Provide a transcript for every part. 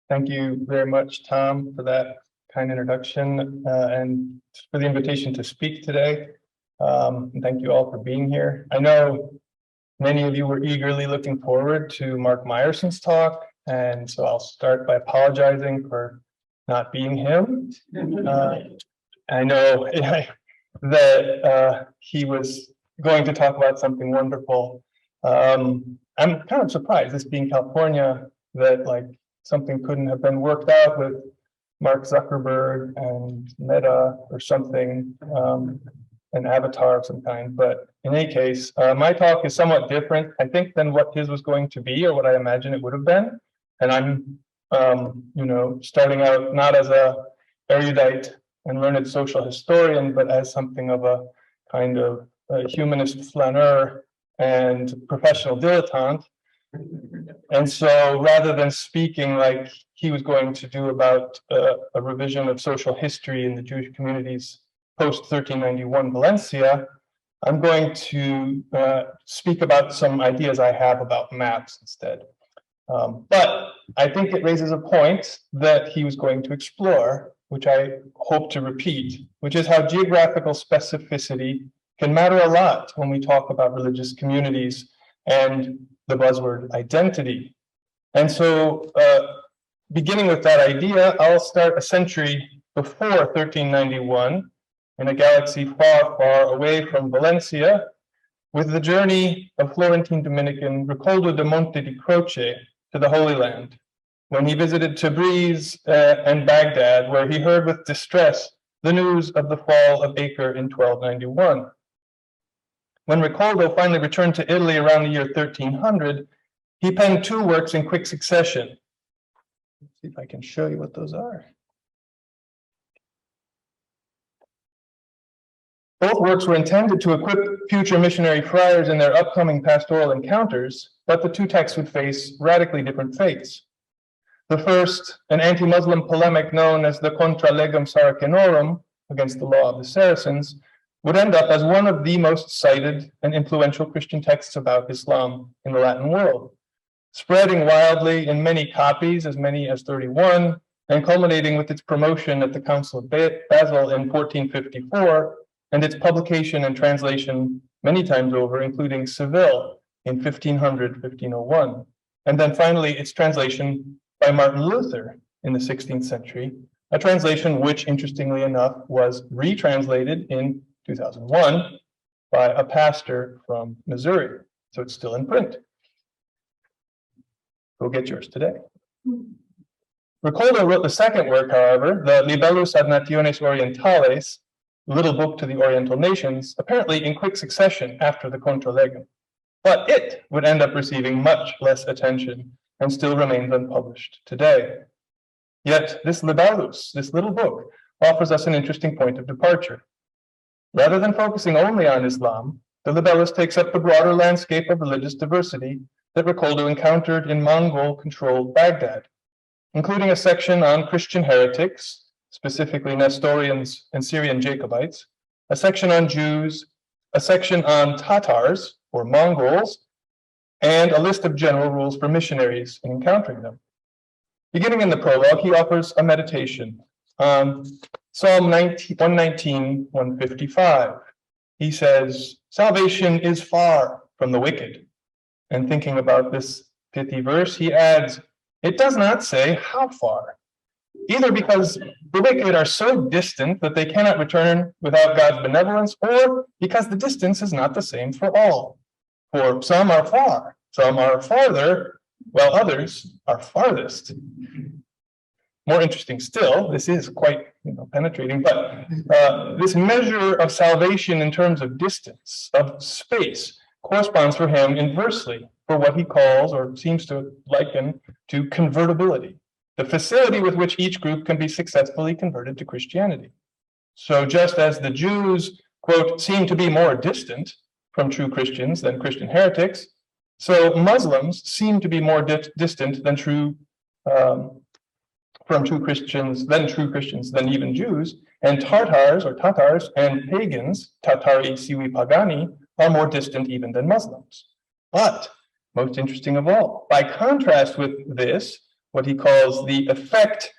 Thank you very much, Tom, for that kind introduction and for the invitation to speak today. And thank you all for being here. I know many of you were eagerly looking forward to Mark Meyerson's talk, and so I'll start by apologizing for not being him. I know that he was going to talk about something wonderful. I'm kind of surprised, this being California, that like something couldn't have been worked out with Mark Zuckerberg and Meta or something, an avatar of some kind. But in any case, my talk is somewhat different, I think, than what his was going to be or what I imagine it would have been. And I'm, starting out not as a erudite and learned social historian, but as something of a kind of a humanist flaneur and professional dilettante. And so rather than speaking like he was going to do about a revision of social history in the Jewish communities post-1391 Valencia, I'm going to speak about some ideas I have about maps instead. But I think it raises a point that he was going to explore, which I hope to repeat, which is how geographical specificity can matter a lot when we talk about religious communities and the buzzword identity. And so beginning with that idea, I'll start a century before 1391 in a galaxy far, far away from Valencia with the journey of Florentine Dominican Ricoldo de Monte di Croce to the Holy Land, when he visited Tabriz and Baghdad, where he heard with distress the news of the fall of Acre in 1291. When Ricoldo finally returned to Italy around the year 1300, he penned two works in quick succession. Let's see if I can show you what those are. Both works were intended to equip future missionary friars in their upcoming pastoral encounters, but the two texts would face radically different fates. The first, an anti-Muslim polemic known as the Contra Legum Saracenorum, against the law of the Saracens, would end up as one of the most cited and influential Christian texts about Islam in the Latin world, spreading wildly in many copies, as many as 31, and culminating with its promotion at the Council of Basel in 1454, and its publication and translation many times over, including Seville in 1500, 1501, and then finally its translation by Martin Luther in the 16th century, a translation which, interestingly enough, was retranslated in 2001 by a pastor from Missouri. So it's still in print. Go get yours today. Ricoldo wrote the second work, however, the Libellus ad Nationes Orientales, Little Book to the Oriental Nations, apparently in quick succession after the Contra Legum. But it would end up receiving much less attention and still remains unpublished today. Yet this Libellus, this little book, offers us an interesting point of departure. Rather than focusing only on Islam, the Libellus takes up the broader landscape of religious diversity that Ricoldo encountered in Mongol-controlled Baghdad, including a section on Christian heretics, specifically Nestorians and Syrian Jacobites, a section on Jews, a section on Tatars, or Mongols, and a list of general rules for missionaries in encountering them. Beginning in the prologue, he offers a meditation on Psalm 119, 155. He says, "Salvation is far from the wicked." And thinking about this pithy verse, he adds, "It does not say how far, either because the wicked are so distant that they cannot return without God's benevolence, or because the distance is not the same for all. For some are far, some are farther, while others are farthest." More interesting still, this is quite penetrating, but this measure of salvation in terms of distance, of space, corresponds for him inversely for what he calls, or seems to liken, to convertibility, the facility with which each group can be successfully converted to Christianity. So just as the Jews, quote, seem to be more distant from true Christians than Christian heretics, so Muslims seem to be more distant than from true Christians than even Jews, and Tatars and pagans, Tatari siwi pagani, are more distant even than Muslims. But most interesting of all, by contrast with this, what he calls the effect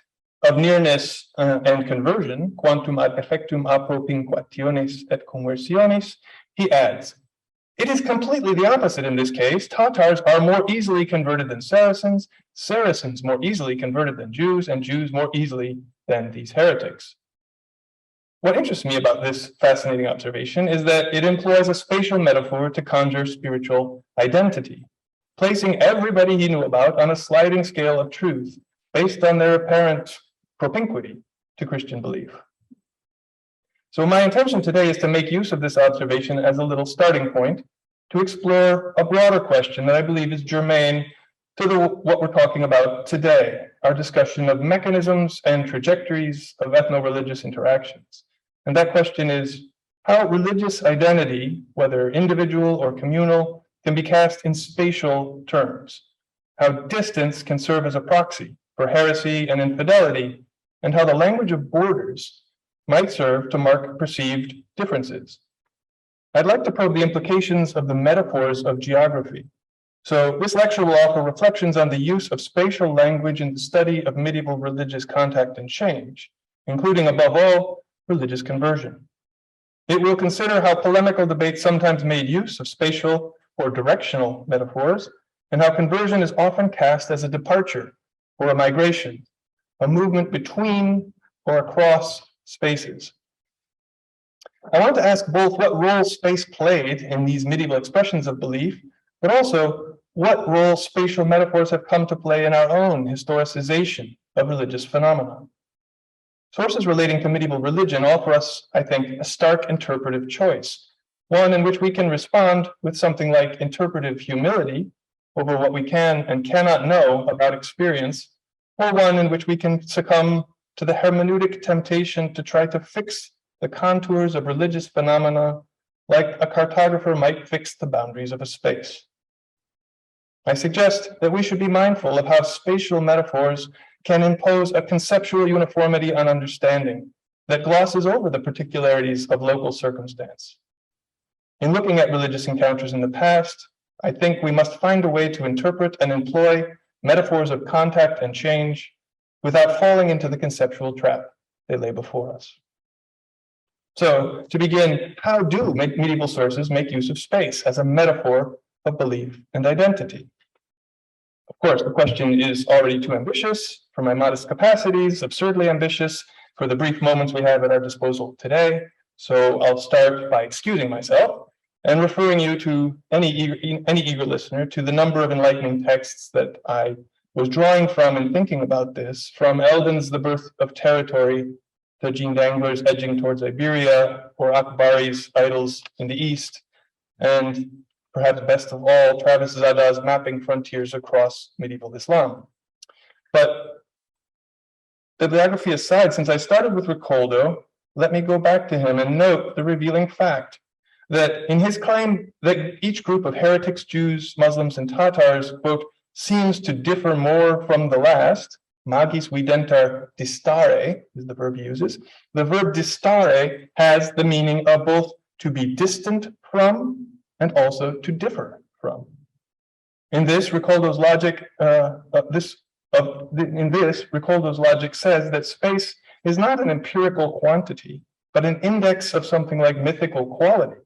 of nearness and conversion, quantum ad effectum apropinquationes et conversiones, he adds, it is completely the opposite in this case. Tatars are more easily converted than Saracens, Saracens more easily converted than Jews, and Jews more easily than these heretics. What interests me about this fascinating observation is that it employs a spatial metaphor to conjure spiritual identity, placing everybody he knew about on a sliding scale of truth based on their apparent propinquity to Christian belief. So my intention today is to make use of this observation as a little starting point to explore a broader question that I believe is germane to what we're talking about today, our discussion of mechanisms and trajectories of ethno-religious interactions. And that question is how religious identity, whether individual or communal, can be cast in spatial terms, how distance can serve as a proxy for heresy and infidelity, and how the language of borders might serve to mark perceived differences. I'd like to probe the implications of the metaphors of geography. So this lecture will offer reflections on the use of spatial language in the study of medieval religious contact and change, including, above all, religious conversion. It will consider how polemical debates sometimes made use of spatial or directional metaphors, and how conversion is often cast as a departure or a migration, a movement between or across spaces. I want to ask both what role space played in these medieval expressions of belief, but also what role spatial metaphors have come to play in our own historicization of religious phenomena. Sources relating to medieval religion offer us, I think, a stark interpretive choice, one in which we can respond with something like interpretive humility over what we can and cannot know about experience, or one in which we can succumb to the hermeneutic temptation to try to fix the contours of religious phenomena like a cartographer might fix the boundaries of a space. I suggest that we should be mindful of how spatial metaphors can impose a conceptual uniformity on understanding that glosses over the particularities of local circumstance. In looking at religious encounters in the past, I think we must find a way to interpret and employ metaphors of contact and change without falling into the conceptual trap they lay before us. So, to begin, how do medieval sources make use of space as a metaphor of belief and identity? Of course, the question is already too ambitious for my modest capacities, absurdly ambitious for the brief moments we have at our disposal today. So I'll start by excusing myself and referring you to any eager listener to the number of enlightening texts that I was drawing from in thinking about this, from Eldon's The Birth of Territory to Jean Dangler's Edging Towards Iberia, or Akbari's Idols in the East, and perhaps best of all, Travis Zadah's Mapping Frontiers Across Medieval Islam. But bibliography aside, since I started with Ricoldo, let me go back to him and note the revealing fact that in his claim that each group of heretics, Jews, Muslims, and Tatars, quote, seems to differ more from the last, magis videntar distare is the verb he uses. The verb distare has the meaning of both to be distant from and also to differ from. In this, Ricoldo's logic, Ricoldo's logic says that space is not an empirical quantity, but an index of something like mythical quality,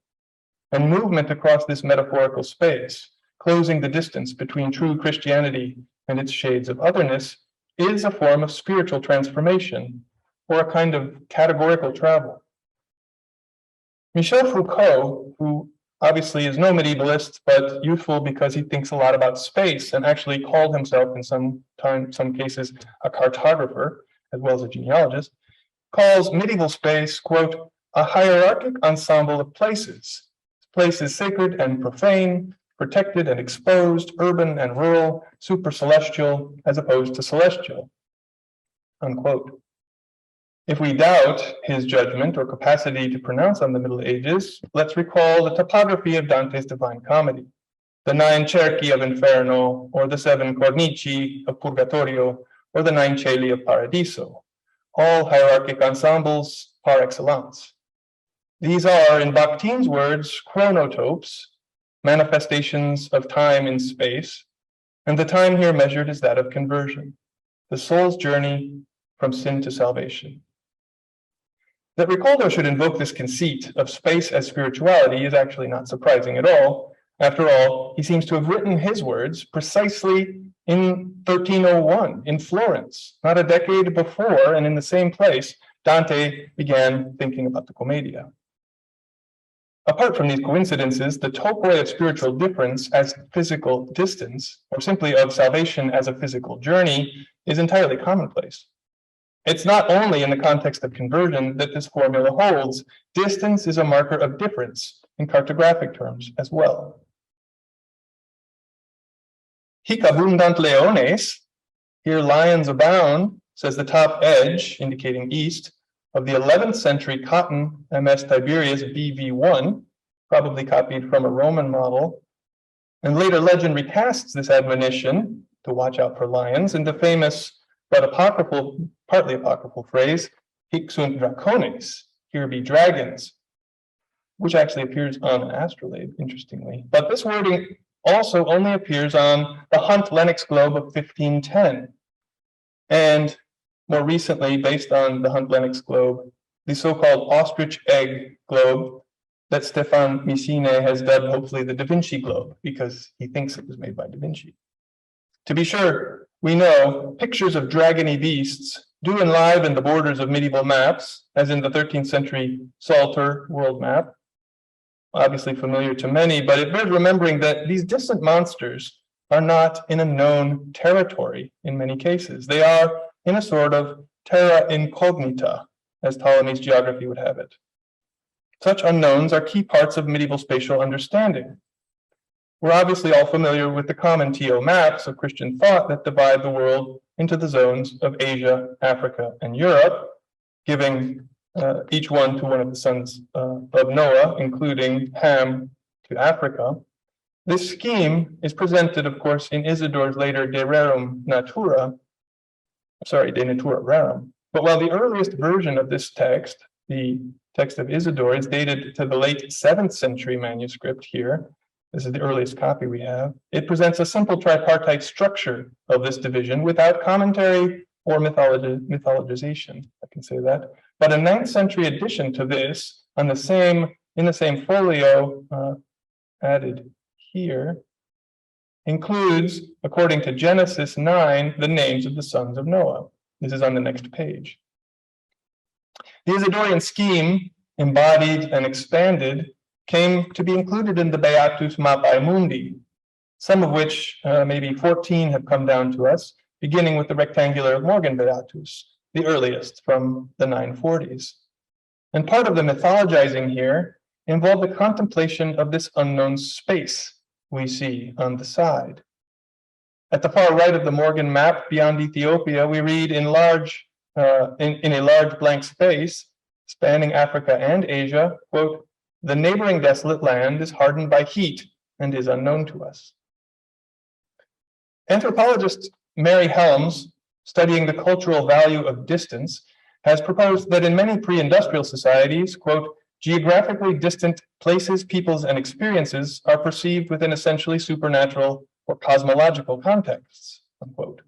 and movement across this metaphorical space, closing the distance between true Christianity and its shades of otherness, is a form of spiritual transformation, or a kind of categorical travel. Michel Foucault, who obviously is no medievalist, but useful because he thinks a lot about space and actually called himself in some cases a cartographer, as well as a genealogist, calls medieval space, quote, a hierarchic ensemble of places sacred and profane, protected and exposed, urban and rural, super-celestial, as opposed to celestial, unquote. If we doubt his judgment or capacity to pronounce on the Middle Ages, let's recall the topography of Dante's Divine Comedy, the 9 cerchi of Inferno, or the 7 cornici of Purgatorio, or the 9 celi of Paradiso, all hierarchic ensembles par excellence. These are, in Bakhtin's words, chronotopes, manifestations of time in space, and the time here measured is that of conversion. the soul's journey from sin to salvation. That Ricoldo should invoke this conceit of space as spirituality is actually not surprising at all. After all, he seems to have written his words precisely in 1301 in Florence, not a decade before, and in the same place Dante began thinking about the Commedia. Apart from these coincidences, the topoi of spiritual difference as physical distance, or simply of salvation as a physical journey, is entirely commonplace. It's not only in the context of conversion that this formula holds. Distance is a marker of difference in cartographic terms as well. Hic abundant leones, here lions abound, says the top edge, indicating east, of the 11th century Cotton MS Tiberius BV1, probably copied from a Roman model. And later legend recasts this admonition to watch out for lions in the famous but apocryphal, partly apocryphal phrase, hic sunt dracones, here be dragons, which actually appears on an astrolabe, interestingly. But this wording also only appears on the Hunt Lennox globe of 1510. And more recently, based on the Hunt Lennox globe, the so-called ostrich egg globe that Stefan Missine has dubbed hopefully the Da Vinci globe, because he thinks it was made by Da Vinci. To be sure, we know pictures of dragony beasts do enliven the borders of medieval maps, as in the 13th century Psalter world map, obviously familiar to many, but it bears remembering that these distant monsters are not in a known territory in many cases. They are in a sort of terra incognita, as Ptolemy's geography would have it. Such unknowns are key parts of medieval spatial understanding. We're obviously all familiar with the common TO maps of Christian thought that divide the world into the zones of Asia, Africa, and Europe, giving each one to one of the sons of Noah, including Ham to Africa. This scheme is presented, of course, in Isidore's later De Natura Rerum. But while the earliest version of this text, the text of Isidore, is dated to the late 7th century manuscript here, this is the earliest copy we have, it presents a simple tripartite structure of this division without commentary or mythologization, I can say that. But a 9th century addition to this in the same folio added here includes, according to Genesis 9, the names of the sons of Noah. This is on the next page. The Isidorian scheme, embodied and expanded, came to be included in the Beatus Mappae Mundi, some of which, maybe 14, have come down to us, beginning with the rectangular Morgan Beatus, the earliest from the 940s. And part of the mythologizing here involved the contemplation of this unknown space we see on the side. At the far right of the Morgan map, beyond Ethiopia, we read in a large blank space, spanning Africa and Asia, quote, "The neighboring desolate land is hardened by heat and is unknown to us." Anthropologist Mary Helms, studying the cultural value of distance, has proposed that in many pre-industrial societies, quote, "geographically distant places, peoples, and experiences are perceived within essentially supernatural or cosmological contexts," unquote.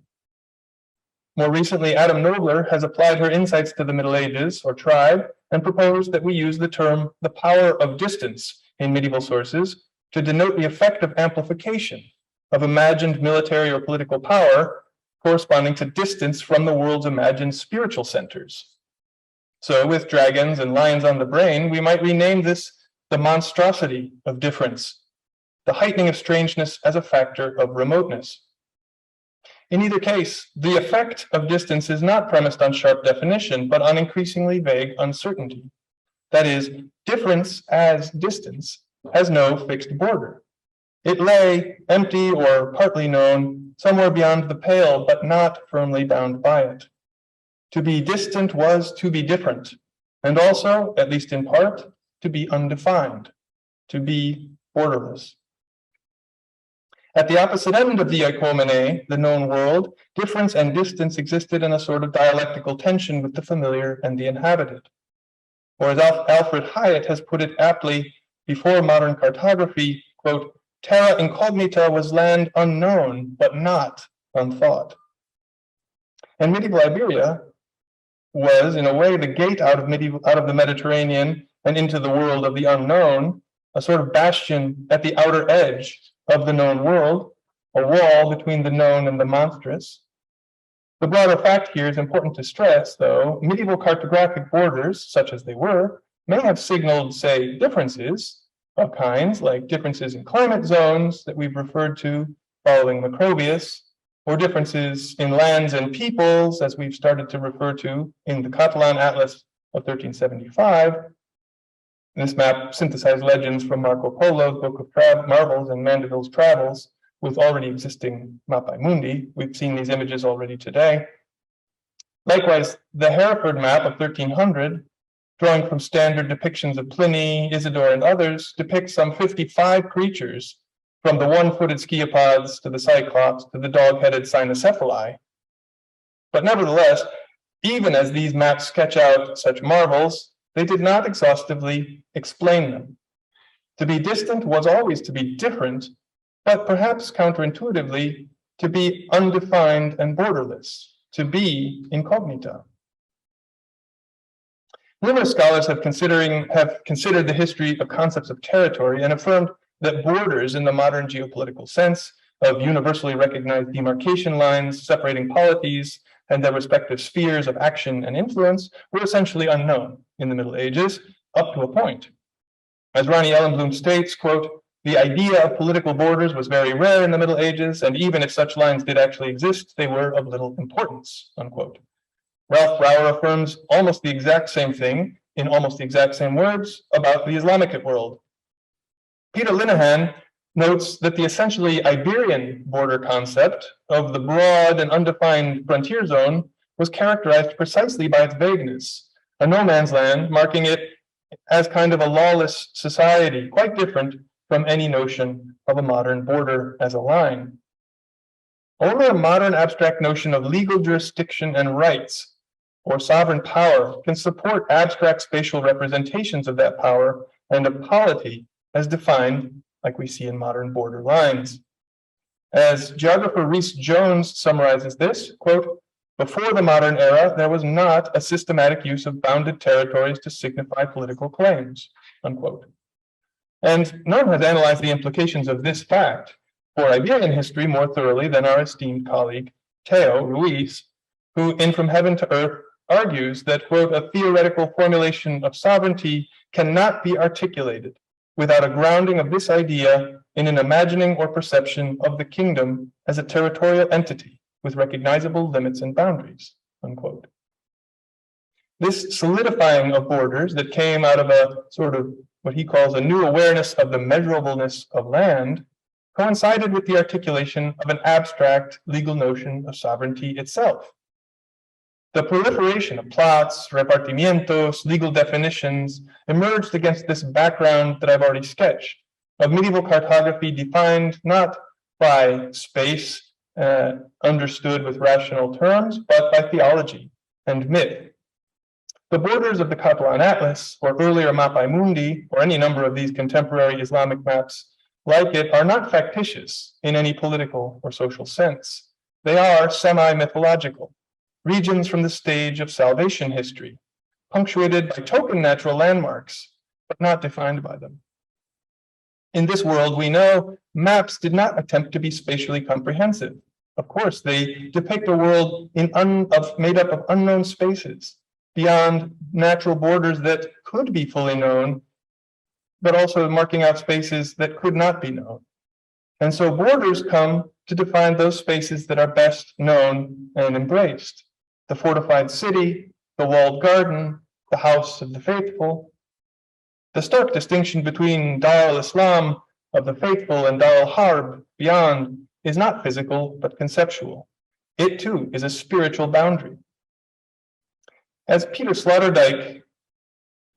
More recently, Adam Nobler has applied her insights to the Middle Ages, or tribe, and proposed that we use the term "the power of distance" in medieval sources to denote the effect of amplification of imagined military or political power corresponding to distance from the world's imagined spiritual centers. So with dragons and lions on the brain, we might rename this the monstrosity of difference, the heightening of strangeness as a factor of remoteness. In either case, the effect of distance is not premised on sharp definition, but on increasingly vague uncertainty. That is, difference as distance has no fixed border. It lay, empty or partly known, somewhere beyond the pale, but not firmly bound by it. To be distant was to be different, and also, at least in part, to be undefined, to be borderless. At the opposite end of the oikoumene, the known world, difference and distance existed in a sort of dialectical tension with the familiar and the inhabited. Or as Alfred Hyatt has put it aptly, before modern cartography, quote, "terra incognita was land unknown, but not unthought." And medieval Iberia was, in a way, the gate out of the Mediterranean and into the world of the unknown, a sort of bastion at the outer edge of the known world, a wall between the known and the monstrous. The broader fact here is important to stress, though. Medieval cartographic borders, such as they were, may have signaled, say, differences of kinds, like differences in climate zones that we've referred to following Macrobius, or differences in lands and peoples, as we've started to refer to in the Catalan Atlas of 1375. This map synthesized legends from Marco Polo's Book of Marvels and Mandeville's Travels with already existing Mappae Mundi. We've seen these images already today. Likewise, the Hereford map of 1300, drawing from standard depictions of Pliny, Isidore, and others, depicts some 55 creatures, from the one-footed sciapods to the cyclops to the dog-headed cynocephali. But nevertheless, even as these maps sketch out such marvels, they did not exhaustively explain them. To be distant was always to be different, but perhaps counterintuitively, to be undefined and borderless, to be incognita. Numerous scholars have considered the history of concepts of territory and affirmed that borders in the modern geopolitical sense of universally recognized demarcation lines separating polities and their respective spheres of action and influence were essentially unknown in the Middle Ages, up to a point. As Ronnie Ellenblum states, quote, "The idea of political borders was very rare in the Middle Ages, and even if such lines did actually exist, they were of little importance," unquote. Ralph Brower affirms almost the exact same thing in almost the exact same words about the Islamic world. Peter Linehan notes that the essentially Iberian border concept of the broad and undefined frontier zone was characterized precisely by its vagueness, a no man's land, marking it as kind of a lawless society, quite different from any notion of a modern border as a line. Only a modern abstract notion of legal jurisdiction and rights or sovereign power can support abstract spatial representations of that power and of polity as defined like we see in modern border lines. As geographer Rhys Jones summarizes this, quote, "Before the modern era, there was not a systematic use of bounded territories to signify political claims," unquote. And none has analyzed the implications of this fact for Iberian history more thoroughly than our esteemed colleague, Teo Ruiz, who in From Heaven to Earth argues that, quote, "A theoretical formulation of sovereignty cannot be articulated without a grounding of this idea in an imagining or perception of the kingdom as a territorial entity with recognizable limits and boundaries," unquote. This solidifying of borders that came out of a sort of what he calls a new awareness of the measurableness of land coincided with the articulation of an abstract legal notion of sovereignty itself. The proliferation of plots, repartimientos, legal definitions emerged against this background that I've already sketched, of medieval cartography defined not by space understood with rational terms, but by theology and myth. The borders of the Catalan Atlas, or earlier Mappae Mundi, or any number of these contemporary Islamic maps like it, are not factitious in any political or social sense. They are semi-mythological, regions from the stage of salvation history, punctuated by token natural landmarks, but not defined by them. In this world, we know maps did not attempt to be spatially comprehensive. Of course, they depict a world made up of unknown spaces, beyond natural borders that could be fully known, but also marking out spaces that could not be known. And so borders come to define those spaces that are best known and embraced. The fortified city, the walled garden, the house of the faithful. The stark distinction between Dar al-Islam of the faithful and Dar al-Harb beyond is not physical, but conceptual. It too is a spiritual boundary. As Peter Sloterdijk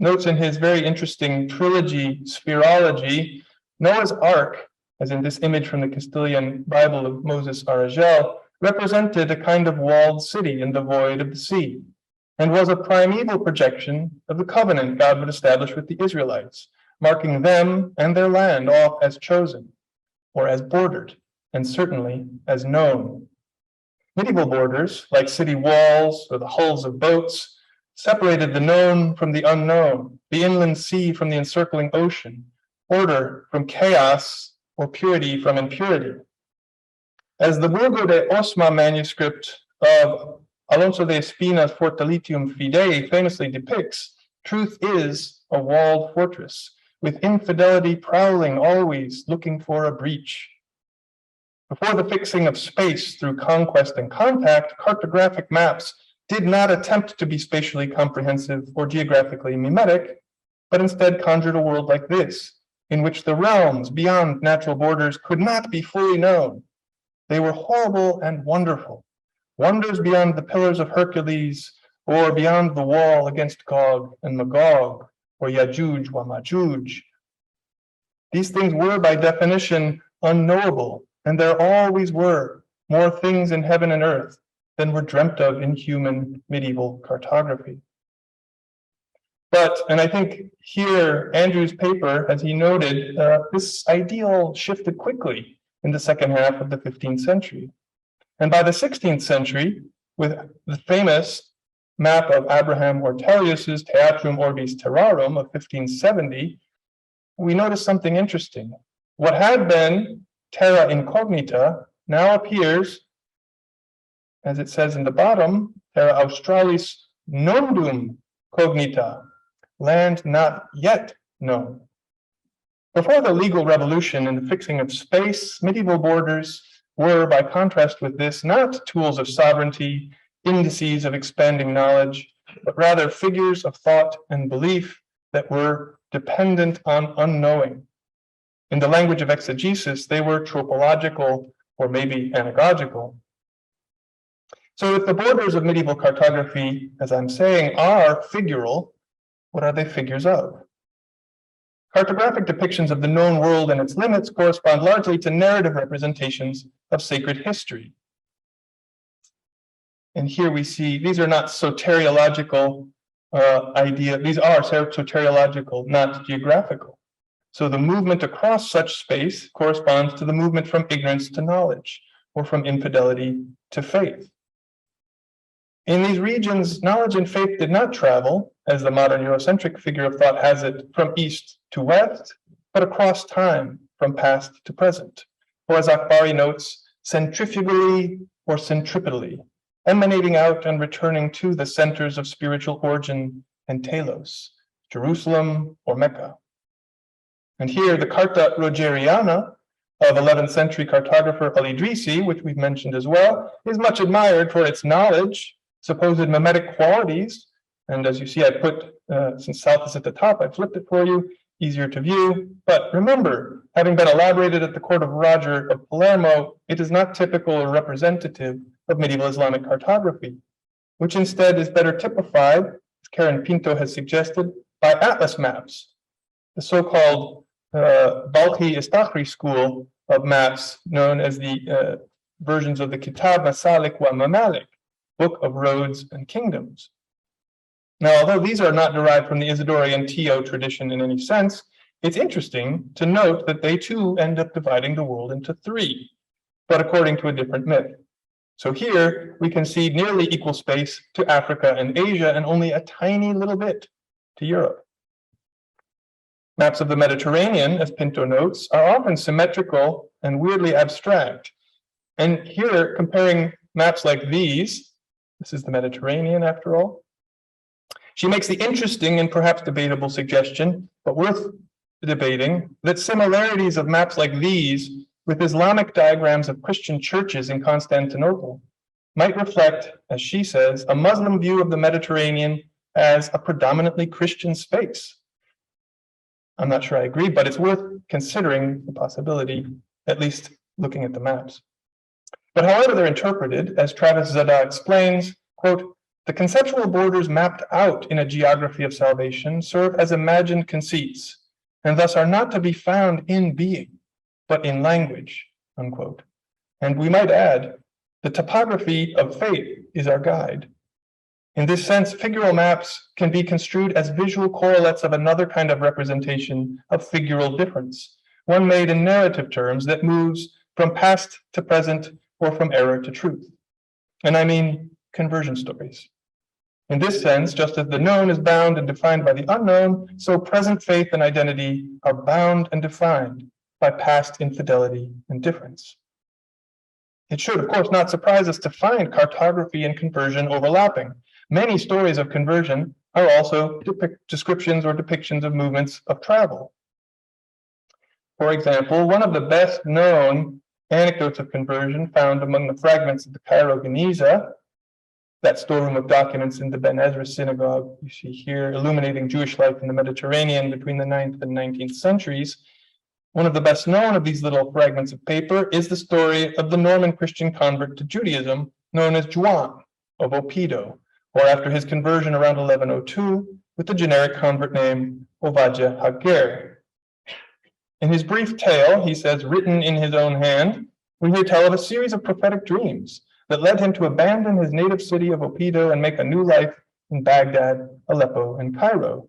notes in his very interesting trilogy, Spherology, Noah's Ark, as in this image from the Castilian Bible of Moses Aragel, represented a kind of walled city in the void of the sea, and was a primeval projection of the covenant God would establish with the Israelites, marking them and their land off as chosen, or as bordered, and certainly as known. Medieval borders, like city walls or the hulls of boats, separated the known from the unknown, the inland sea from the encircling ocean, order from chaos, or purity from impurity. As the Burgo de Osma manuscript of Alonso de Espina's Fortalitium Fidei famously depicts, truth is a walled fortress, with infidelity prowling always, looking for a breach. Before the fixing of space through conquest and contact, cartographic maps did not attempt to be spatially comprehensive or geographically mimetic, but instead conjured a world like this, in which the realms beyond natural borders could not be fully known. They were horrible and wonderful, wonders beyond the pillars of Hercules, or beyond the wall against Gog and Magog, or Yajuj wa Majuj. These things were by definition unknowable, and there always were more things in heaven and earth than were dreamt of in human medieval cartography. But, and I think here, Andrew's paper, as he noted, this ideal shifted quickly in the second half of the 15th century. And by the 16th century, with the famous map of Abraham Ortelius's Theatrum Orbis Terrarum of 1570, we notice something interesting. What had been terra incognita now appears, as it says in the bottom, terra australis nondum cognita, land not yet known. Before the legal revolution and the fixing of space, medieval borders were, by contrast with this, not tools of sovereignty, indices of expanding knowledge, but rather figures of thought and belief that were dependent on unknowing. In the language of exegesis, they were tropological or maybe anagogical. So if the borders of medieval cartography, as I'm saying, are figural, what are they figures of? Cartographic depictions of the known world and its limits correspond largely to narrative representations of sacred history. And here we see, these are not soteriological ideas, these are soteriological, not geographical. So the movement across such space corresponds to the movement from ignorance to knowledge, or from infidelity to faith. In these regions, knowledge and faith did not travel, as the modern Eurocentric figure of thought has it, from east to west, but across time, from past to present, or as Akbari notes, centrifugally or centripetally, emanating out and returning to the centers of spiritual origin and telos, Jerusalem or Mecca. And here, the Carta Rogeriana of 11th century cartographer Al-Idrisi, which we've mentioned as well, is much admired for its knowledge, supposed mimetic qualities, and as you see, I put, since south is at the top, I flipped it for you, easier to view. But remember, having been elaborated at the court of Roger of Palermo, it is not typical or representative of medieval Islamic cartography, which instead is better typified, as Karen Pinto has suggested, by atlas maps, the so-called Balkhi-Istakhri school of maps, known as the versions of the Kitab Masalik wa Mamalik, Book of Roads and Kingdoms. Now, although these are not derived from the Isidorian Tio tradition in any sense, it's interesting to note that they too end up dividing the world into three, but according to a different myth. So here we concede nearly equal space to Africa and Asia and only a tiny little bit to Europe. Maps of the Mediterranean, as Pinto notes, are often symmetrical and weirdly abstract. And here, comparing maps like these, this is the Mediterranean after all, she makes the interesting and perhaps debatable suggestion, but worth debating, that similarities of maps like these with Islamic diagrams of Christian churches in Constantinople might reflect, as she says, a Muslim view of the Mediterranean as a predominantly Christian space. I'm not sure I agree, but it's worth considering the possibility, at least looking at the maps. But however they're interpreted, as Travis Zada explains, quote, the conceptual borders mapped out in a geography of salvation serve as imagined conceits, and thus are not to be found in being, but in language, unquote. And we might add, the topography of faith is our guide. In this sense, figural maps can be construed as visual correlates of another kind of representation of figural difference, one made in narrative terms that moves from past to present or from error to truth. and I mean conversion stories. In this sense, just as the known is bound and defined by the unknown, so present faith and identity are bound and defined by past infidelity and difference. It should, of course, not surprise us to find cartography and conversion overlapping. Many stories of conversion are also descriptions or depictions of movements of travel. For example, one of the best known anecdotes of conversion found among the fragments of the Cairo Geniza, that storeroom of documents in the Ben Ezra synagogue you see here, illuminating Jewish life in the Mediterranean between the 9th and 19th centuries. One of the best known of these little fragments of paper is the story of the Norman Christian convert to Judaism known as Juan of Oppido, or after his conversion around 1102 with the generic convert name Ovadia Hager. In his brief tale, he says, written in his own hand, we hear tell of a series of prophetic dreams that led him to abandon his native city of Oppido and make a new life in Baghdad, Aleppo, and Cairo.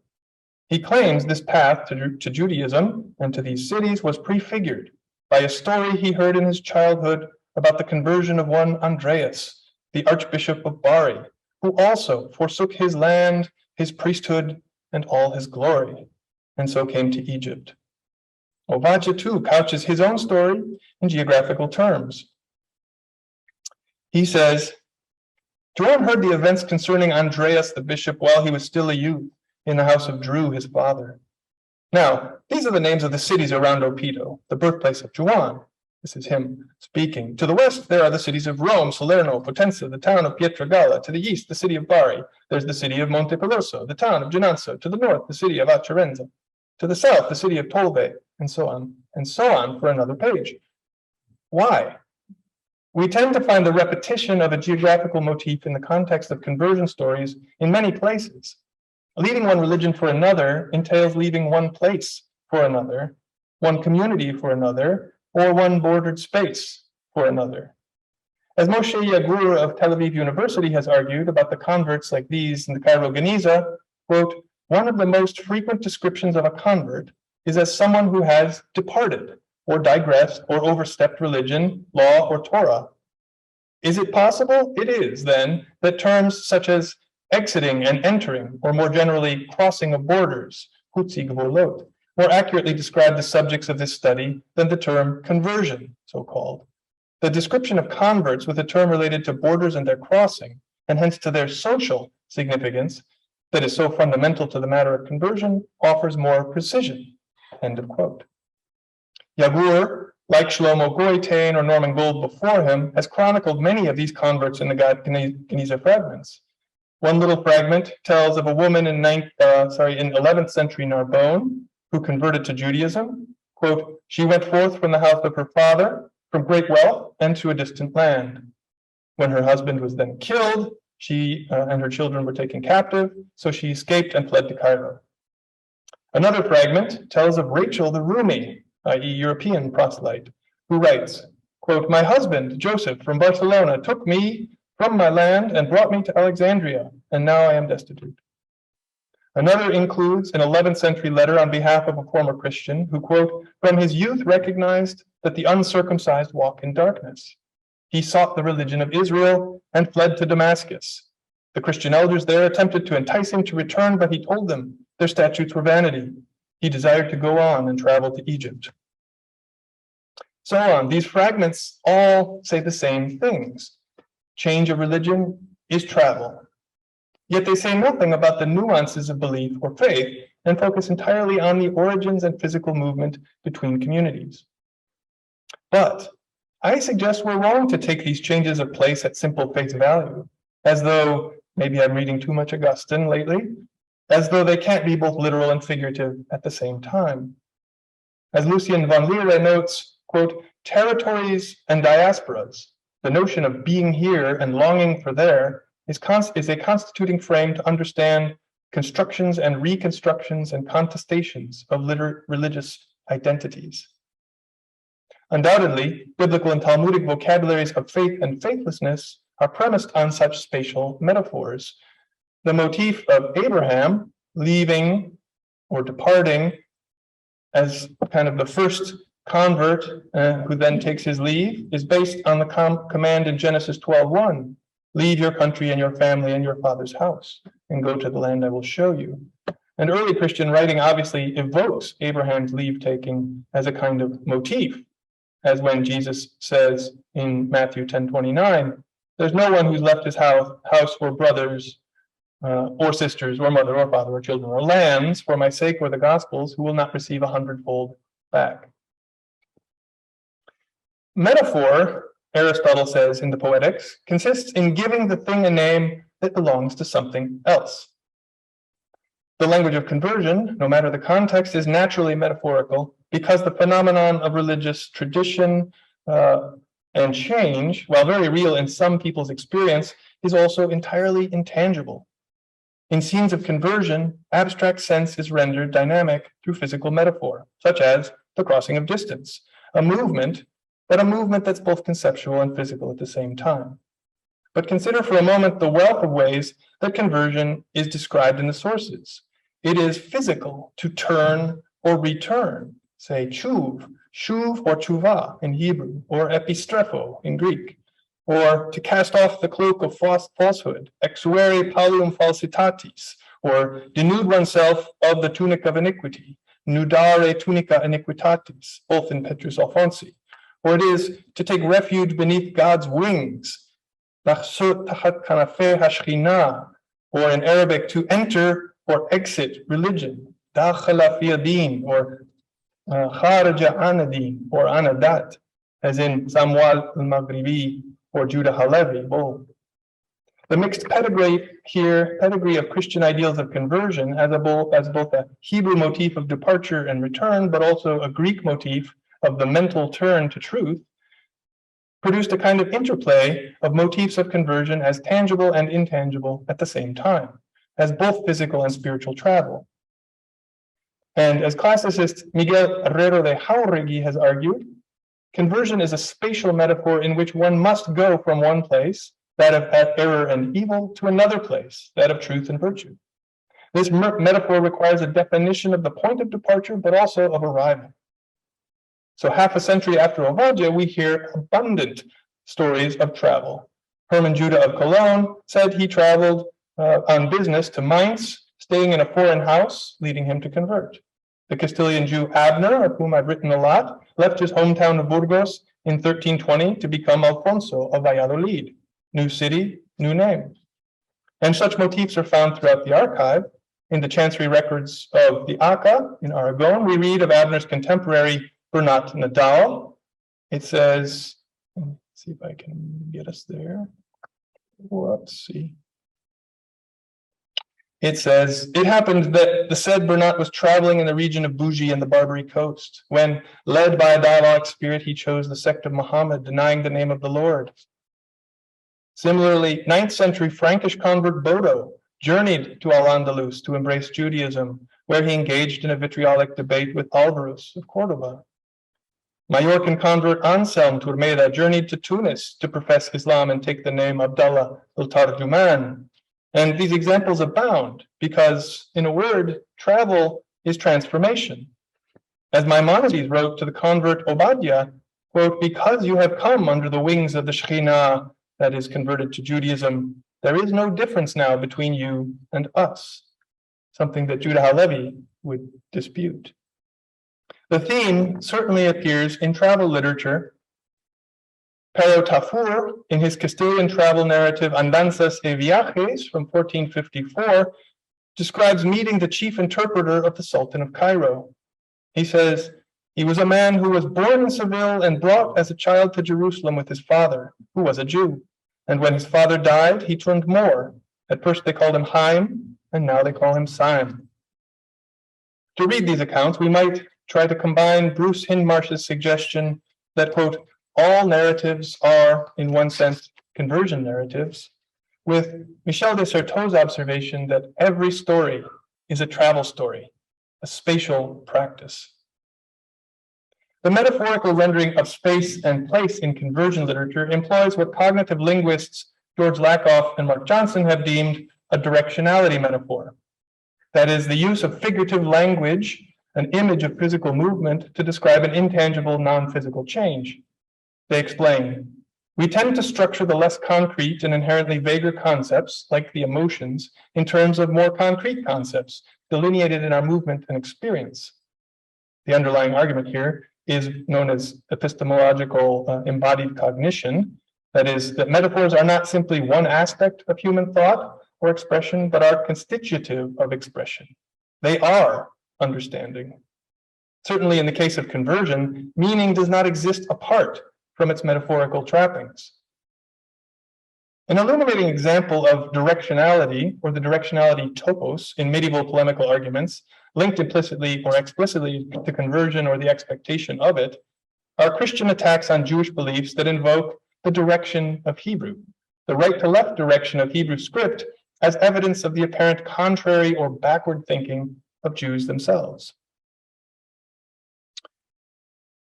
He claims this path to Judaism and to these cities was prefigured by a story he heard in his childhood about the conversion of one Andreas, the Archbishop of Bari, who also forsook his land, his priesthood, and all his glory, and so came to Egypt. Ovadia, too, couches his own story in geographical terms. He says, Joram heard the events concerning Andreas the bishop while he was still a youth in the house of Drew, his father. Now, these are the names of the cities around Oppido, the birthplace of Juan. This is him speaking. To the west, there are the cities of Rome, Salerno, Potenza, the town of Pietragala. To the east, the city of Bari. There's the city of Montepeloso, the town of Genanzo. To the north, the city of Acerenza. To the south, the city of Tolve, and so on for another page. Why? We tend to find the repetition of a geographical motif in the context of conversion stories in many places. Leaving one religion for another entails leaving one place for another, one community for another, or one bordered space for another. As Moshe Yagur of Tel Aviv University has argued about the converts like these in the Cairo Geniza, quote, one of the most frequent descriptions of a convert is as someone who has departed or digressed or overstepped religion, law, or Torah. Is it possible? It is, then, that terms such as exiting and entering, or more generally, crossing of borders, hutzi gvolot, more accurately describe the subjects of this study than the term conversion, so-called. The description of converts with a term related to borders and their crossing, and hence to their social significance, that is so fundamental to the matter of conversion, offers more precision. End of quote. Yagur, like Shlomo Goitain or Norman Gold before him, has chronicled many of these converts in the Geniza fragments. One little fragment tells of a woman in 11th century Narbonne who converted to Judaism. Quote, she went forth from the house of her father, from great wealth, and to a distant land. When her husband was then killed, she and her children were taken captive, so she escaped and fled to Cairo. Another fragment tells of Rachel the Rumi, i.e. European proselyte, who writes, quote, my husband, Joseph, from Barcelona, took me from my land and brought me to Alexandria, and now I am destitute. Another includes an 11th century letter on behalf of a former Christian who, quote, from his youth recognized that the uncircumcised walk in darkness. He sought the religion of Israel and fled to Damascus. The Christian elders there attempted to entice him to return, but he told them their statutes were vanity. He desired to go on and travel to Egypt. So on. These fragments all say the same things. Change of religion is travel. Yet they say nothing about the nuances of belief or faith and focus entirely on the origins and physical movement between communities. But I suggest we're wrong to take these changes of place at simple face value, as though, maybe I'm reading too much Augustine lately, as though they can't be both literal and figurative at the same time. As Lucien von Liere notes, quote, territories and diasporas, the notion of being here and longing for there, is a constituting frame to understand constructions and reconstructions and contestations of religious identities. Undoubtedly, biblical and Talmudic vocabularies of faith and faithlessness are premised on such spatial metaphors. The motif of Abraham leaving or departing as kind of the first convert who then takes his leave is based on the command in Genesis 12:1. Leave your country and your family and your father's house and go to the land I will show you. And early Christian writing obviously evokes Abraham's leave-taking as a kind of motif, as when Jesus says in Matthew 10:29, there's no one who's left his house or brothers or sisters or mother or father or children or lands for my sake or the gospel's who will not receive 100-fold back. Metaphor, Aristotle says in the Poetics, consists in giving the thing a name that belongs to something else. The language of conversion, no matter the context, is naturally metaphorical because the phenomenon of religious tradition and change, while very real in some people's experience, is also entirely intangible. In scenes of conversion, abstract sense is rendered dynamic through physical metaphor, such as the crossing of distance, a movement that's both conceptual and physical at the same time. But consider for a moment the wealth of ways that conversion is described in the sources. It is physical, to turn or return, say shuv or tshuva in Hebrew, or epistrepho in Greek, or to cast off the cloak of falsehood, exuere pallium falsitatis, or denude oneself of the tunic of iniquity, nudare tunica iniquitatis, both in Petrus Alfonsi. Or it is to take refuge beneath God's wings, or in Arabic, to enter or exit religion, dakhala fi din, or kharaja anadin, or anadat, as in Samwal al-Maghribi or Judah Halevi, both. The mixed pedigree of Christian ideals of conversion as both a Hebrew motif of departure and return, but also a Greek motif of the mental turn to truth, produced a kind of interplay of motifs of conversion as tangible and intangible at the same time, as both physical and spiritual travel. And as classicist Miguel Herrero de Jauregui has argued, conversion is a spatial metaphor in which one must go from one place, that of error and evil, to another place, that of truth and virtue. This metaphor requires a definition of the point of departure, but also of arrival. So half a century after Ovadia, we hear abundant stories of travel. Herman Judah of Cologne said he traveled on business to Mainz, staying in a foreign house, leading him to convert. The Castilian Jew Abner, of whom I've written a lot, left his hometown of Burgos in 1320 to become Alfonso of Valladolid. New city, new name. And such motifs are found throughout the archive. In the chancery records of the Aca in Aragon, we read of Abner's contemporary Bernat Nadal. It says, let's see if I can get us there. Let's see. It says, it happened that the said Bernat was traveling in the region of Bougie and the Barbary coast, when, led by a diabolic spirit, he chose the sect of Muhammad, denying the name of the Lord. Similarly, 9th century Frankish convert Bodo journeyed to Al-Andalus to embrace Judaism, where he engaged in a vitriolic debate with Alvarez of Cordoba. Majorcan convert Anselm Turmeda journeyed to Tunis to profess Islam and take the name Abdallah al-Tarjuman. And these examples abound because, in a word, travel is transformation. As Maimonides wrote to the convert Obadiah, quote, because you have come under the wings of the Shekhinah, that is converted to Judaism, there is no difference now between you and us, something that Judah Halevi would dispute. The theme certainly appears in travel literature. Pero Tafur, in his Castilian travel narrative Andanzas y Viajes from 1454, describes meeting the chief interpreter of the Sultan of Cairo. He says, he was a man who was born in Seville and brought as a child to Jerusalem with his father, who was a Jew. And when his father died, he turned Moor. At first they called him Haim, and now they call him Saim. To read these accounts, we might try to combine Bruce Hindmarsh's suggestion that, quote, all narratives are, in one sense, conversion narratives, with Michel de Certeau's observation that every story is a travel story, a spatial practice. The metaphorical rendering of space and place in conversion literature employs what cognitive linguists George Lakoff and Mark Johnson have deemed a directionality metaphor. That is, the use of figurative language, an image of physical movement, to describe an intangible, non-physical change. They explain, We tend to structure the less concrete and inherently vaguer concepts, like the emotions, in terms of more concrete concepts, delineated in our movement and experience. The underlying argument here is known as epistemological embodied cognition. That is, that metaphors are not simply one aspect of human thought or expression, but are constitutive of expression. They are understanding. Certainly in the case of conversion, meaning does not exist apart from its metaphorical trappings. An illuminating example of directionality, or the directionality topos, in medieval polemical arguments, linked implicitly or explicitly to conversion or the expectation of it, are Christian attacks on Jewish beliefs that invoke the direction of Hebrew, the right to left direction of Hebrew script, as evidence of the apparent contrary or backward thinking of Jews themselves.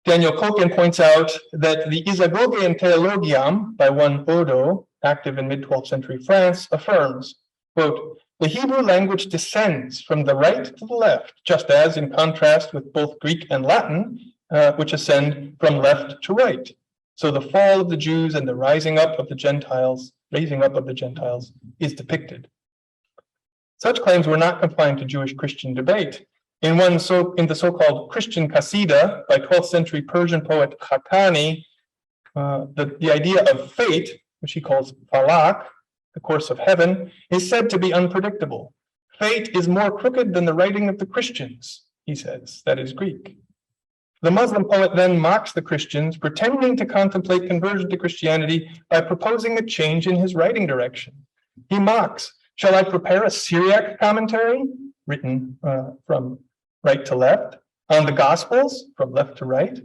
Daniel Koken points out that the Isagogean Theologiam by one Odo, active in mid-12th century France, affirms, quote, the Hebrew language descends from the right to the left, just as in contrast with both Greek and Latin, which ascend from left to right. So the fall of the Jews and the raising up of the Gentiles is depicted. Such claims were not confined to Jewish-Christian debate. In the so-called Christian Qasida by 12th century Persian poet Khatani, the idea of fate, which he calls falak, the course of heaven, is said to be unpredictable. Fate is more crooked than the writing of the Christians, he says, that is Greek. The Muslim poet then mocks the Christians, pretending to contemplate conversion to Christianity by proposing a change in his writing direction. He mocks, shall I prepare a Syriac commentary, written from right to left, on the Gospels, from left to right?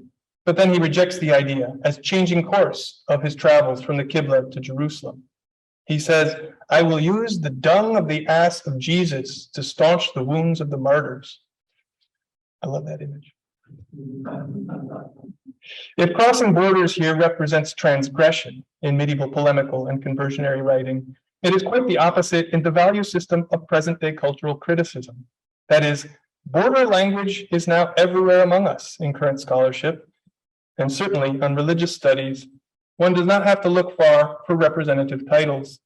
But then he rejects the idea as changing course of his travels from the Qibla to Jerusalem. He says, I will use the dung of the ass of Jesus to staunch the wounds of the martyrs. I love that image. If crossing borders here represents transgression in medieval polemical and conversionary writing, it is quite the opposite in the value system of present-day cultural criticism. That is, border language is now everywhere among us in current scholarship, and certainly on religious studies, one does not have to look far for representative titles.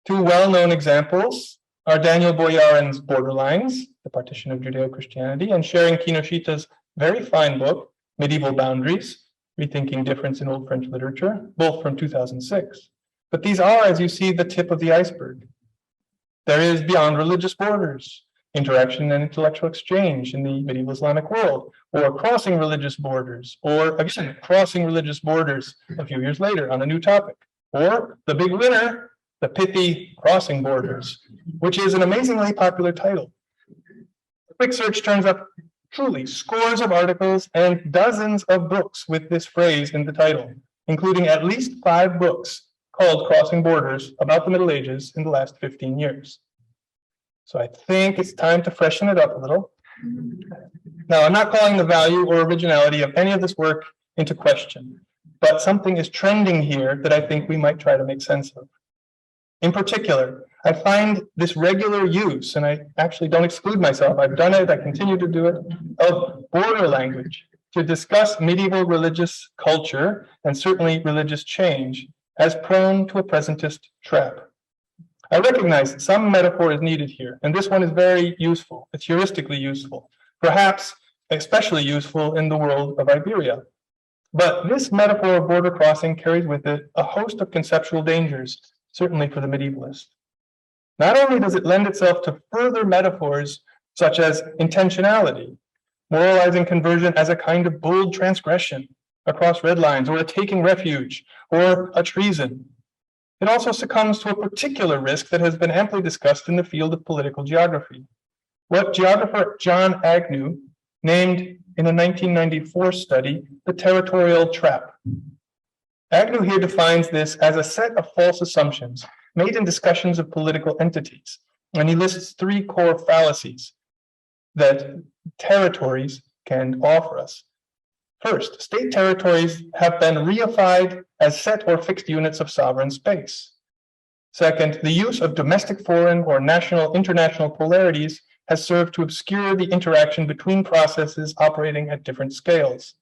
Two well-known examples are Daniel Boyarin's Borderlines, The Partition of Judeo-Christianity, and Sharon Kinoshita's very fine book, Medieval Boundaries, Rethinking Difference in Old French Literature, both from 2006. But these are, as you see, the tip of the iceberg. There is beyond religious borders, interaction and intellectual exchange in the medieval Islamic world, or crossing religious borders, or again, crossing religious borders a few years later on a new topic, or the big winner, the pithy Crossing Borders, which is an amazingly popular title. A quick search turns up truly scores of articles and dozens of books with this phrase in the title, including at least 5 books called Crossing Borders about the Middle Ages in the last 15 years. So I think it's time to freshen it up a little. Now, I'm not calling the value or originality of any of this work into question, but something is trending here that I think we might try to make sense of. In particular, I find this regular use, and I actually don't exclude myself, I've done it, I continue to do it, of border language to discuss medieval religious culture and certainly religious change as prone to a presentist trap. I recognize some metaphor is needed here, and this one is very useful. It's heuristically useful, perhaps especially useful in the world of Iberia. But this metaphor of border crossing carries with it a host of conceptual dangers, certainly for the medievalist. Not only does it lend itself to further metaphors such as intentionality, moralizing conversion as a kind of bold transgression across red lines, or a taking refuge, or a treason. It also succumbs to a particular risk that has been amply discussed in the field of political geography. What geographer John Agnew named in a 1994 study the territorial trap. Agnew here defines this as a set of false assumptions made in discussions of political entities, and he lists 3 core fallacies that territories can offer us. First, state territories have been reified as set or fixed units of sovereign space. Second, the use of domestic foreign or international polarities has served to obscure the interaction between processes operating at different scales.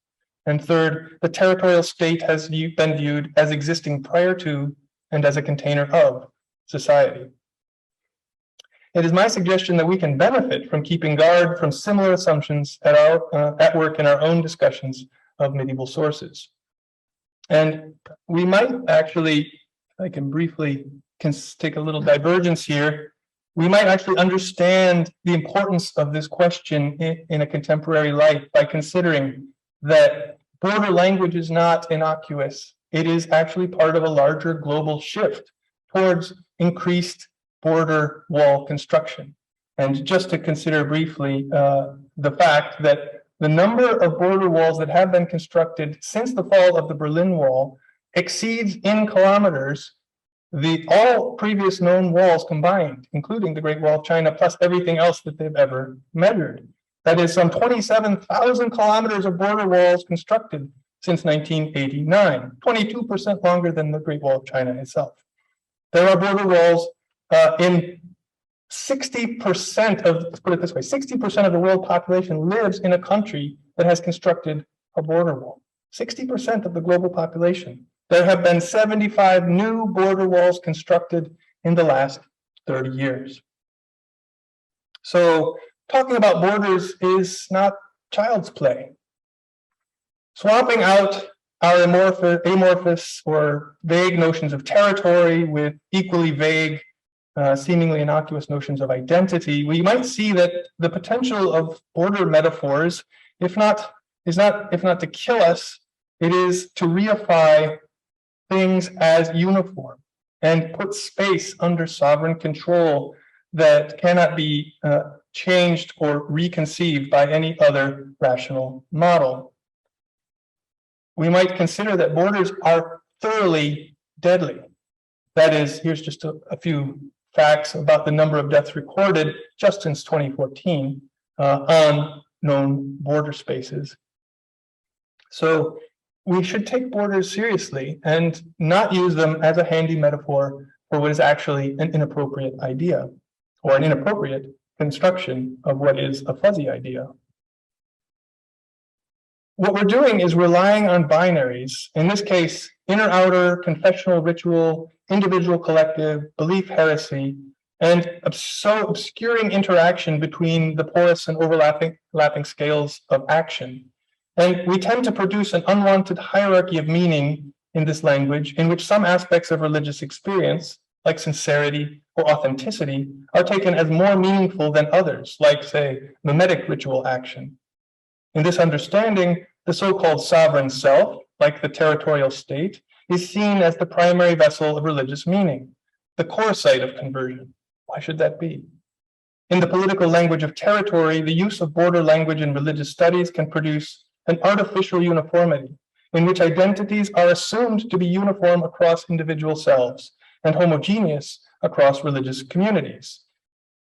And third, the territorial state has been viewed as existing prior to and as a container of society. It is my suggestion that we can benefit from keeping guard from similar assumptions at work in our own discussions of medieval sources. And we might actually, I can briefly take a little divergence here, we might actually understand the importance of this question in a contemporary light by considering that border language is not innocuous. It is actually part of a larger global shift towards increased border wall construction. And just to consider briefly the fact that the number of border walls that have been constructed since the fall of the Berlin Wall exceeds in kilometers all previous known walls combined, including the Great Wall of China, plus everything else that they've ever measured. That is some 27,000 kilometers of border walls constructed since 1989, 22% longer than the Great Wall of China itself. There are border walls in 60% of, let's put it this way, 60% of the world population lives in a country that has constructed a border wall. 60% of the global population. There have been 75 new border walls constructed in the last 30 years. So talking about borders is not child's play. Swapping out our amorphous or vague notions of territory with equally vague, seemingly innocuous notions of identity, we might see that the potential of border metaphors, if not to kill us, it is to reify things as uniform and put space under sovereign control that cannot be changed or reconceived by any other rational model. We might consider that borders are thoroughly deadly. That is, here's just a few facts about the number of deaths recorded just since 2014 on known border spaces. So we should take borders seriously and not use them as a handy metaphor for what is actually an inappropriate idea or an inappropriate construction of what is a fuzzy idea. What we're doing is relying on binaries, in this case, inner, outer, confessional, ritual, individual, collective, belief, heresy, and so obscuring interaction between the porous and overlapping scales of action. And we tend to produce an unwanted hierarchy of meaning in this language in which some aspects of religious experience, like sincerity or authenticity, are taken as more meaningful than others, like, say, mimetic ritual action. In this understanding, the so-called sovereign self, like the territorial state, is seen as the primary vessel of religious meaning, the core site of conversion. Why should that be? In the political language of territory, the use of border language in religious studies can produce an artificial uniformity in which identities are assumed to be uniform across individual selves and homogeneous across religious communities.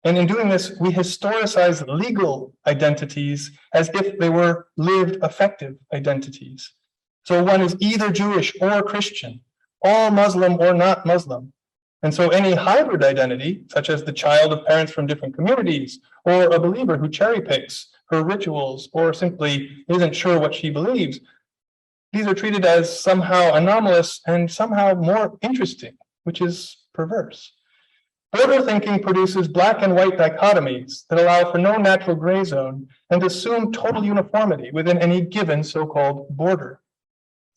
And in doing this, we historicize legal identities as if they were lived, effective identities. So one is either Jewish or Christian, all Muslim or not Muslim. And so any hybrid identity, such as the child of parents from different communities, or a believer who cherry picks her rituals, or simply isn't sure what she believes, these are treated as somehow anomalous and somehow more interesting, which is perverse. Border thinking produces black and white dichotomies that allow for no natural gray zone and assume total uniformity within any given so-called border.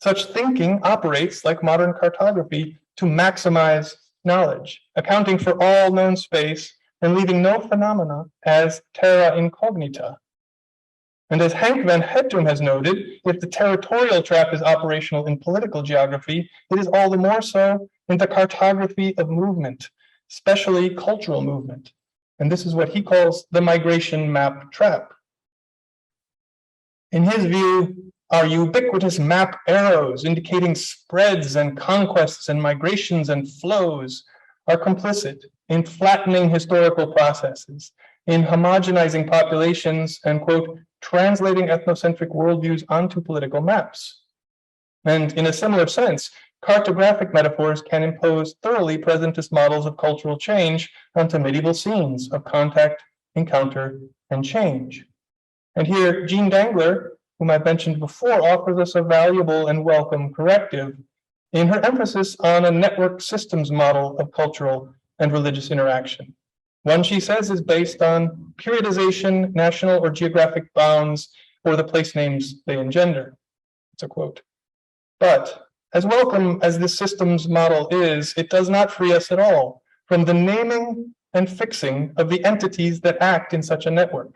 Such thinking operates like modern cartography to maximize knowledge, accounting for all known space and leaving no phenomena as terra incognita. And as Henk van Hettum has noted, if the territorial trap is operational in political geography, it is all the more so in the cartography of movement, especially cultural movement. And this is what he calls the migration map trap. In his view, our ubiquitous map arrows indicating spreads and conquests and migrations and flows are complicit in flattening historical processes, in homogenizing populations and, quote, translating ethnocentric worldviews onto political maps. And in a similar sense, cartographic metaphors can impose thoroughly presentist models of cultural change onto medieval scenes of contact, encounter, and change. And here, Jean Dangler, whom I mentioned before, offers us a valuable and welcome corrective in her emphasis on a network systems model of cultural and religious interaction. One, she says, is based on periodization, national or geographic bounds, or the place names they engender. It's a quote. But as welcome as this systems model is, it does not free us at all from the naming and fixing of the entities that act in such a network.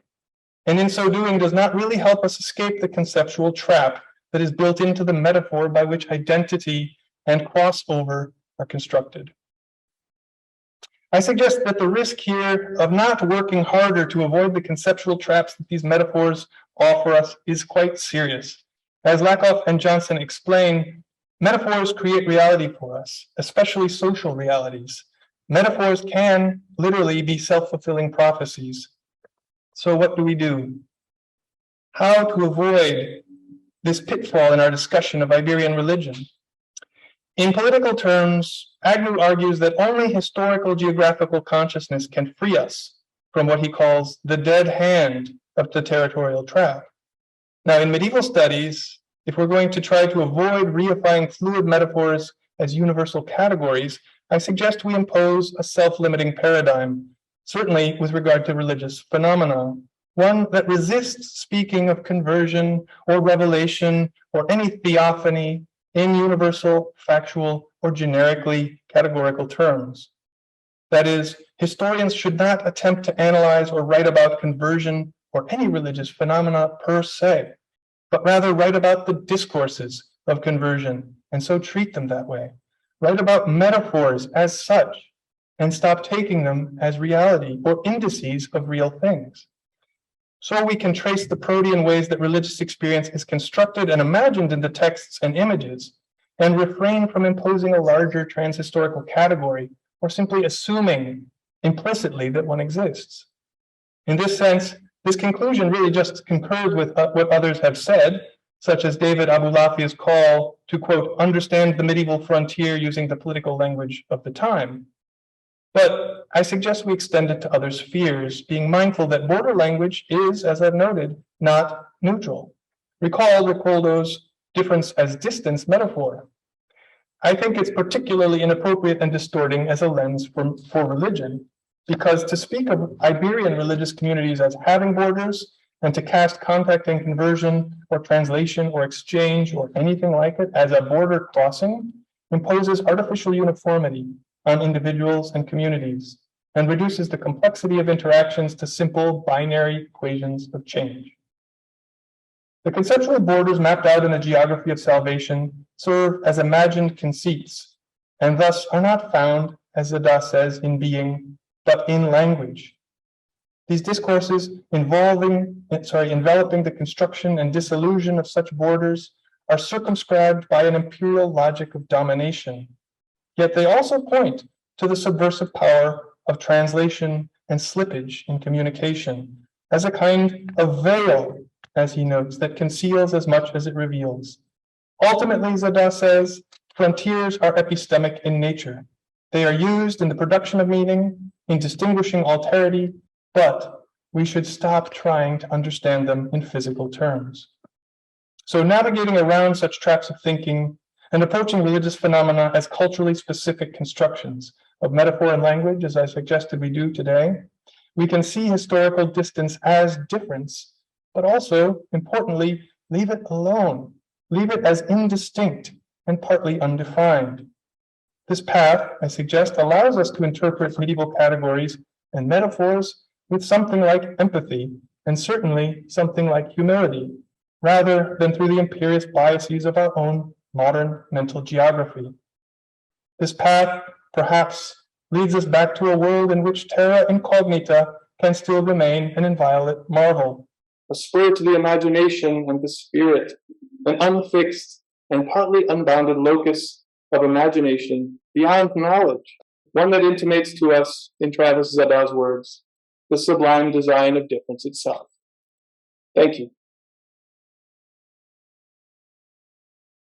And in so doing, does not really help us escape the conceptual trap that is built into the metaphor by which identity and crossover are constructed. I suggest that the risk here of not working harder to avoid the conceptual traps that these metaphors offer us is quite serious. As Lakoff and Johnson explain, metaphors create reality for us, especially social realities. Metaphors can literally be self-fulfilling prophecies. So what do we do? How to avoid this pitfall in our discussion of Iberian religion? In political terms, Agnew argues that only historical geographical consciousness can free us from what he calls the dead hand of the territorial trap. Now, in medieval studies, if we're going to try to avoid reifying fluid metaphors as universal categories, I suggest we impose a self-limiting paradigm, certainly with regard to religious phenomena, one that resists speaking of conversion or revelation or any theophany in universal, factual, or generically categorical terms. That is, historians should not attempt to analyze or write about conversion or any religious phenomena per se, but rather write about the discourses of conversion, and so treat them that way. Write about metaphors as such, and stop taking them as reality or indices of real things. So we can trace the protean ways that religious experience is constructed and imagined into texts and images, and refrain from imposing a larger transhistorical category or simply assuming implicitly that one exists. In this sense, this conclusion really just concurs with what others have said, such as David Abulafia's call to, quote, understand the medieval frontier using the political language of the time. But I suggest we extend it to other spheres, being mindful that border language is, as I've noted, not neutral. Recall Ricoldo's difference as distance metaphor. I think it's particularly inappropriate and distorting as a lens for religion, because to speak of Iberian religious communities as having borders and to cast contact and conversion or translation or exchange or anything like it as a border crossing imposes artificial uniformity on individuals and communities, and reduces the complexity of interactions to simple binary equations of change. The conceptual borders mapped out in the geography of salvation serve as imagined conceits, and thus are not found, as Zada says, in being, but in language. These discourses enveloping the construction and dissolution of such borders are circumscribed by an imperial logic of domination. Yet they also point to the subversive power of translation and slippage in communication as a kind of veil, as he notes, that conceals as much as it reveals. Ultimately, Zada says, frontiers are epistemic in nature. They are used in the production of meaning, in distinguishing alterity, but we should stop trying to understand them in physical terms. So navigating around such traps of thinking and approaching religious phenomena as culturally specific constructions of metaphor and language, as I suggested we do today, we can see historical distance as difference, but also, importantly, leave it alone, leave it as indistinct and partly undefined. This path, I suggest, allows us to interpret medieval categories and metaphors with something like empathy, and certainly something like humility, rather than through the imperious biases of our own modern mental geography. This path, perhaps, leads us back to a world in which terra incognita can still remain an inviolate marvel, a spur to the imagination and the spirit, an unfixed and partly unbounded locus of imagination beyond knowledge, one that intimates to us, in Travis Zada's words, the sublime design of difference itself. Thank you.